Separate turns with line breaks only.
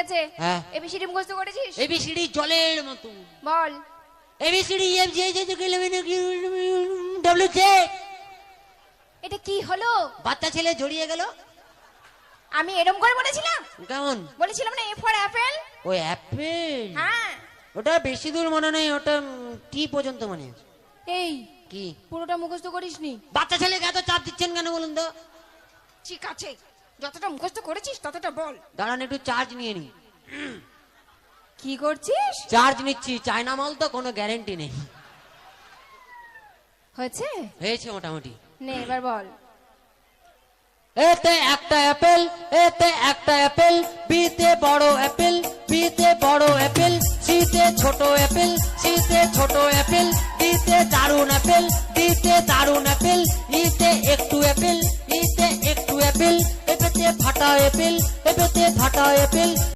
আছে
হ্যাঁ।
এবিসিডি মুখস্থ করেছিস?
এবিসিডি জলের মতো।
বল।
ABCD F G H W J.
এটা কি হলো?
বাচ্চা ছেলে জড়িয়ে গেল।
আমি এরকম করে বলেছিলাম?
কেমন
বলেছিলাম না এ ফর অ্যাপেল।
ওই অ্যাপেল?
হ্যাঁ।
ওটা বেশি দূর মনে নেই, ওটা টি পর্যন্ত মনে আছে।
এই
কি
পুরোটা মুখস্থ করিসনি?
বাচ্চা ছেলেকে এত চাপ দিচ্ছেন কেন বলুন তো?
ঠিক আছে, যতটা মুখস্থ করেছিস ততটা বল।
দাঁড়ান একটু চার্জ নিয়ে নি।
কি করছিস?
চার্জ নিচ্ছি, চায়না মাল তো কোনো গ্যারেন্টি নেই।
হয়েছে?
হয়েছে মোটামুটি।
নে এবার বল।
এতে একটা অ্যাপেল, এতে একটা অ্যাপেল, বিতে বড় অ্যাপেল, বিতে বড় অ্যাপেল, সিতে ছোট অ্যাপেল, সিতে ছোট অ্যাপেল, ডিতে দারুন অ্যাপেল, ডিতে দারুন অ্যাপেল, ইতে একটু অ্যাপেল, ইতে একটু অ্যাপেল, এপেতে ফাটা অ্যাপেল, এপেতে ফাটা অ্যাপেল।